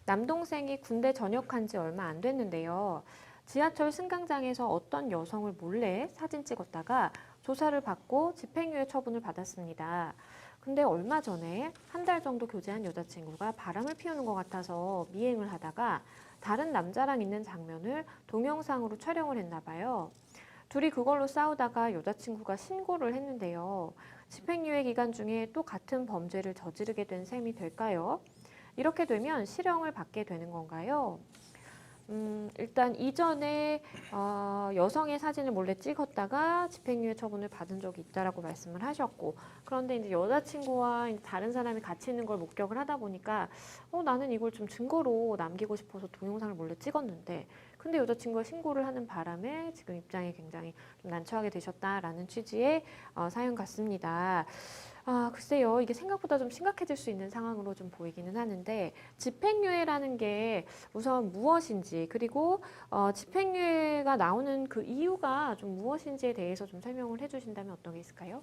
남동생이 군대 전역한 지 얼마 안 됐는데요. 지하철 승강장에서 어떤 여성을 몰래 사진 찍었다가 조사를 받고 집행유예 처분을 받았습니다. 근데 얼마 전에 한 달 정도 교제한 여자친구가 바람을 피우는 것 같아서 미행을 하다가 다른 남자랑 있는 장면을 동영상으로 촬영을 했나 봐요. 둘이 그걸로 싸우다가 여자친구가 신고를 했는데요. 집행유예 기간 중에 또 같은 범죄를 저지르게 된 셈이 될까요? 이렇게 되면 실형을 받게 되는 건가요? 일단 이전에 여성의 사진을 몰래 찍었다가 집행유예 처분을 받은 적이 있다라고 말씀을 하셨고, 그런데 이제 여자친구와 이제 다른 사람이 같이 있는 걸 목격을 하다 보니까 나는 이걸 좀 증거로 남기고 싶어서 동영상을 몰래 찍었는데, 근데 여자친구가 신고를 하는 바람에 지금 입장이 굉장히 좀 난처하게 되셨다라는 취지의 사연 같습니다. 글쎄요. 이게 생각보다 좀 심각해질 수 있는 상황으로 좀 보이기는 하는데, 집행유예라는 게 우선 무엇인지, 그리고 집행유예가 나오는 그 이유가 좀 무엇인지에 대해서 좀 설명을 해주신다면 어떤 게 있을까요?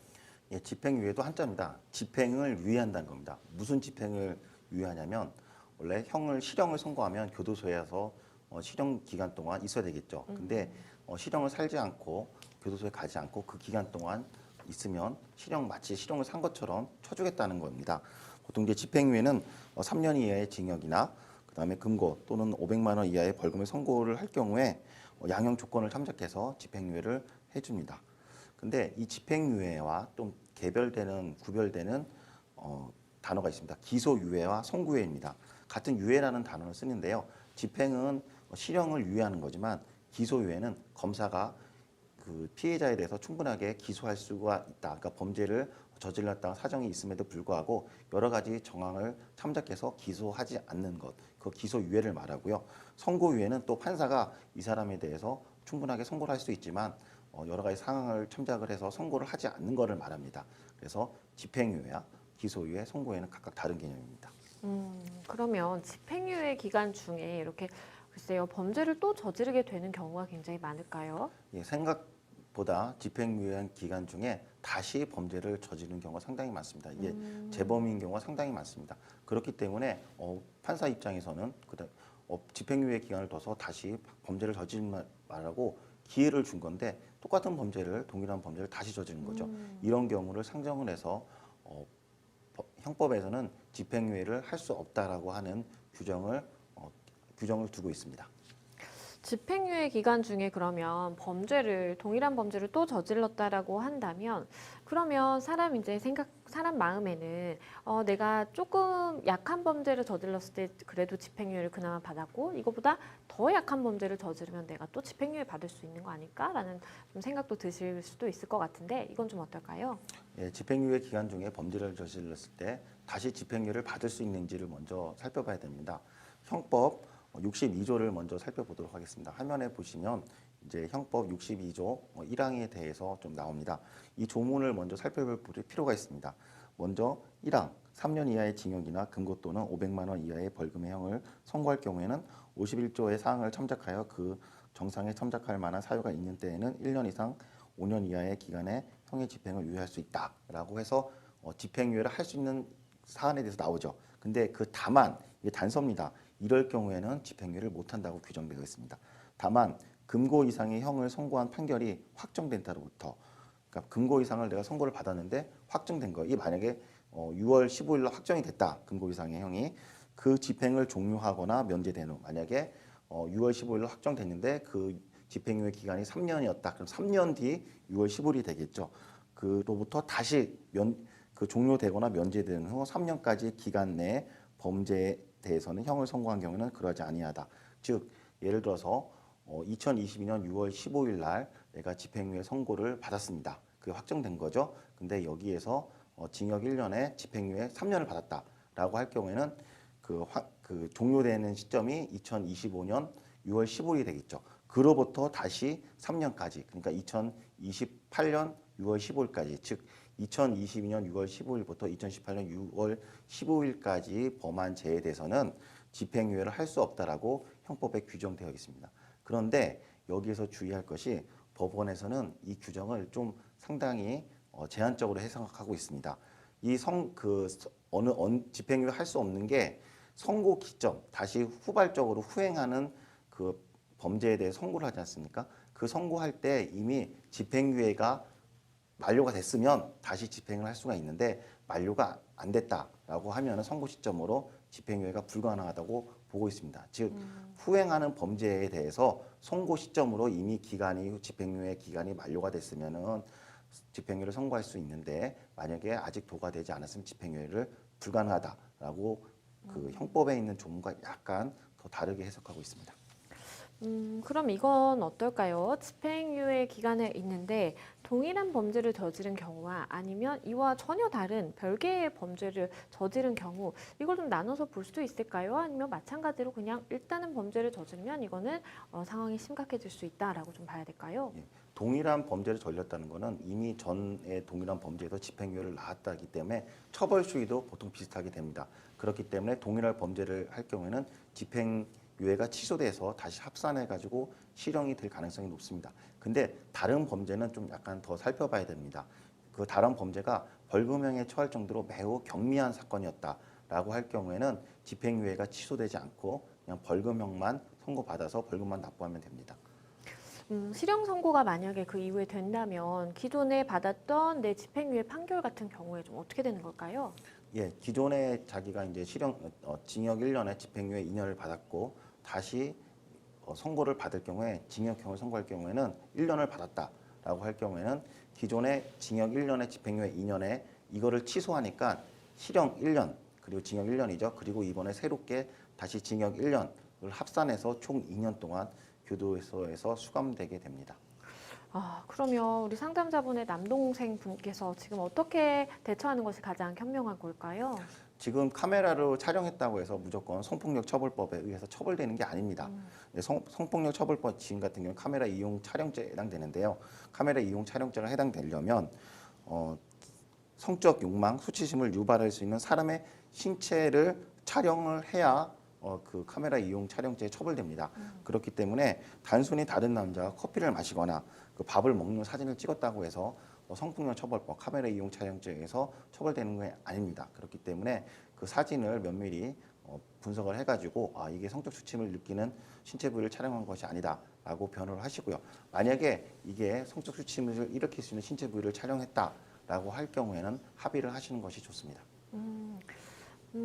예, 집행유예도 한자입니다. 집행을 유예한다는 겁니다. 무슨 집행을 유예하냐면 원래 실형을 선고하면 교도소에서 실형 기간 동안 있어야 되겠죠. 근데 실형을 살지 않고 교도소에 가지 않고 그 기간 동안 있으면 마치 실형을 산 것처럼 쳐주겠다는 겁니다. 보통 이제 집행유예는 3년 이하의 징역이나 그다음에 금고 또는 500만 원 이하의 벌금을 선고를 할 경우에 양형 조건을 참작해서 집행유예를 해줍니다. 근데 이 집행유예와 또 구별되는 단어가 있습니다. 기소유예와 선고유예입니다. 같은 유예라는 단어를 쓰는데요. 집행은 실형을 유예하는 거지만 기소유예는 검사가 그 피해자에 대해서 충분하게 기소할 수가 있다. 그러니까 범죄를 저질렀다는 사정이 있음에도 불구하고 여러 가지 정황을 참작해서 기소하지 않는 것, 그 기소유예를 말하고요. 선고유예는 또 판사가 이 사람에 대해서 충분하게 선고를 할 수 있지만 여러 가지 상황을 참작을 해서 선고를 하지 않는 것을 말합니다. 그래서 집행유예와 기소유예, 선고유예는 각각 다른 개념입니다. 그러면 집행유예 기간 중에 이렇게 글쎄요, 범죄를 또 저지르게 되는 경우가 굉장히 많을까요? 예, 생각보다 집행유예 기간 중에 다시 범죄를 저지르는 경우가 상당히 많습니다. 이게 재범인 경우가 상당히 많습니다. 그렇기 때문에 판사 입장에서는 집행유예 기간을 둬서 다시 범죄를 저지르지 말라고 기회를 준 건데 똑같은 동일한 범죄를 다시 저지른 거죠. 이런 경우를 상정을 해서 형법에서는 집행유예를 할 수 없다라고 하는 규정을 두고 있습니다. 집행유예 기간 중에 그러면 동일한 범죄를 또 저질렀다라고 한다면, 그러면 사람 마음에는 내가 조금 약한 범죄를 저질렀을 때 그래도 집행유예를 그나마 받았고, 이거보다 더 약한 범죄를 저지르면 내가 또 집행유예 받을 수 있는 거 아닐까라는 좀 생각도 드실 수도 있을 것 같은데, 이건 좀 어떨까요? 예, 집행유예 기간 중에 범죄를 저질렀을 때 다시 집행유예를 받을 수 있는지를 먼저 살펴봐야 됩니다. 형법 62조를 먼저 살펴보도록 하겠습니다. 화면에 보시면 이제 형법 62조 1항에 대해서 좀 나옵니다. 이 조문을 먼저 살펴볼 필요가 있습니다. 먼저 1항 3년 이하의 징역이나 금고 또는 500만 원 이하의 벌금의 형을 선고할 경우에는 51조의 사항을 참작하여 그 정상에 참작할 만한 사유가 있는 때에는 1년 이상 5년 이하의 기간에 형의 집행을 유예할 수 있다라고 해서 집행유예를 할 수 있는 사안에 대해서 나오죠. 근데 다만 이게 단서입니다. 이럴 경우에는 집행유예를 못한다고 규정되어 있습니다. 다만 금고 이상의 형을 선고한 판결이 확정된 때로부터, 그러니까 금고 이상을 내가 선고를 받았는데 확정된 거, 이 만약에 6월 15일로 확정이 됐다. 금고 이상의 형이 그 집행을 종료하거나 면제된 후, 만약에 6월 15일로 확정됐는데 그 집행유예 기간이 3년이었다. 그럼 3년 뒤 6월 15일이 되겠죠. 그로부터 다시 종료되거나 면제된 후 3년까지 기간 내에 범죄에 대해서는 형을 선고한 경우는 그러지 아니하다. 즉 예를 들어서 2022년 6월 15일 날 내가 집행유예 선고를 받았습니다. 그게 확정된 거죠. 근데 여기에서 징역 1년에 집행유예 3년을 받았다라고 할 경우에는 그 종료되는 시점이 2025년 6월 15일이 되겠죠. 그로부터 다시 3년까지, 그러니까 2028년 6월 15일까지, 즉 2022년 6월 15일부터 2018년 6월 15일까지 범한 죄에 대해서는 집행유예를 할 수 없다라고 형법에 규정되어 있습니다. 그런데 여기에서 주의할 것이 법원에서는 이 규정을 좀 상당히 제한적으로 해석하고 있습니다. 집행유예 할 수 없는 게 선고 기점, 다시 후발적으로 후행하는 그 범죄에 대해 선고를 하지 않습니까? 그 선고할 때 이미 집행유예가 만료가 됐으면 다시 집행을 할 수가 있는데 만료가 안 됐다라고 하면 선고 시점으로 집행유예가 불가능하다고 보고 있습니다. 즉 후행하는 범죄에 대해서 선고 시점으로 이미 집행유예 기간이 만료가 됐으면은 집행유예를 선고할 수 있는데 만약에 아직 도과되지 않았으면 집행유예를 불가능하다라고 그 형법에 있는 조문과 약간 더 다르게 해석하고 있습니다. 그럼 이건 어떨까요? 집행유예 기간에 있는데 동일한 범죄를 저지른 경우와 아니면 이와 전혀 다른 별개의 범죄를 저지른 경우 이걸 좀 나눠서 볼 수도 있을까요? 아니면 마찬가지로 그냥 일단은 범죄를 저지르면 이거는 상황이 심각해질 수 있다라고 좀 봐야 될까요? 예, 동일한 범죄를 저질렀다는 것은 이미 전에 동일한 범죄에서 집행유예를 나왔다기 때문에 처벌 수위도 보통 비슷하게 됩니다. 그렇기 때문에 동일한 범죄를 할 경우에는 집행유예가 취소돼서 다시 합산해가지고 실형이 될 가능성이 높습니다. 근데 다른 범죄는 좀 약간 더 살펴봐야 됩니다. 그 다른 범죄가 벌금형에 처할 정도로 매우 경미한 사건이었다라고 할 경우에는 집행유예가 취소되지 않고 그냥 벌금형만 선고받아서 벌금만 납부하면 됩니다. 실형 선고가 만약에 그 이후에 된다면 기존에 받았던 내 집행유예 판결 같은 경우에 좀 어떻게 되는 걸까요? 예, 기존에 자기가 이제 징역 1년에 집행유예 2년을 받았고 다시 선고를 받을 경우에 징역형을 선고할 경우에는 1년을 받았다라고 할 경우에는 기존에 징역 1년에 집행유예 2년에 이거를 취소하니까 실형 1년 그리고 징역 1년이죠. 그리고 이번에 새롭게 다시 징역 1년을 합산해서 총 2년 동안 교도소에서 수감되게 됩니다. 그러면 우리 상담자분의 남동생 분께서 지금 어떻게 대처하는 것이 가장 현명한 걸까요? 지금 카메라로 촬영했다고 해서 무조건 성폭력 처벌법에 의해서 처벌되는 게 아닙니다. 성폭력 처벌법 지금 같은 경우는 카메라 이용 촬영죄에 해당되는데요. 카메라 이용 촬영죄가 해당되려면 성적 욕망, 수치심을 유발할 수 있는 사람의 신체를 촬영을 해야 그 카메라 이용 촬영죄에 처벌됩니다. 그렇기 때문에 단순히 다른 남자가 커피를 마시거나 그 밥을 먹는 사진을 찍었다고 해서 성폭력 처벌법 카메라 이용 촬영죄에서 처벌되는 게 아닙니다. 그렇기 때문에 그 사진을 면밀히 분석을 해가지고 이게 성적 수침을 느끼는 신체 부위를 촬영한 것이 아니다라고 변호를 하시고요. 만약에 이게 성적 수침을 일으킬 수 있는 신체 부위를 촬영했다라고 할 경우에는 합의를 하시는 것이 좋습니다.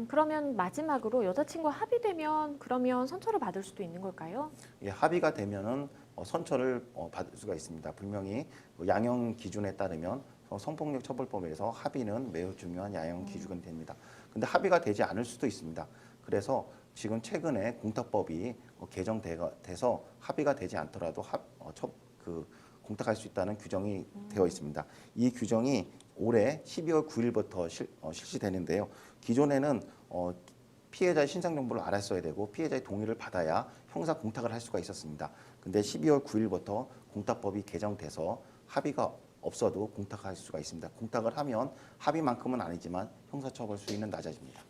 그러면 마지막으로 여자친구와 합의되면 그러면 선처를 받을 수도 있는 걸까요? 예, 합의가 되면은 선처를 받을 수가 있습니다. 분명히 양형 기준에 따르면 성폭력 처벌법에서 합의는 매우 중요한 양형 기준이 됩니다. 근데 합의가 되지 않을 수도 있습니다. 그래서 지금 최근에 공탁법이 개정돼서 합의가 되지 않더라도 공탁할 수 있다는 규정이 되어 있습니다. 이 규정이 올해 12월 9일부터 실시되는데요. 기존에는 피해자의 신상 정보를 알았어야 되고 피해자의 동의를 받아야 형사 공탁을 할 수가 있었습니다. 근데 12월 9일부터 공탁법이 개정돼서 합의가 없어도 공탁할 수가 있습니다. 공탁을 하면 합의만큼은 아니지만 형사처벌 수위는 낮아집니다.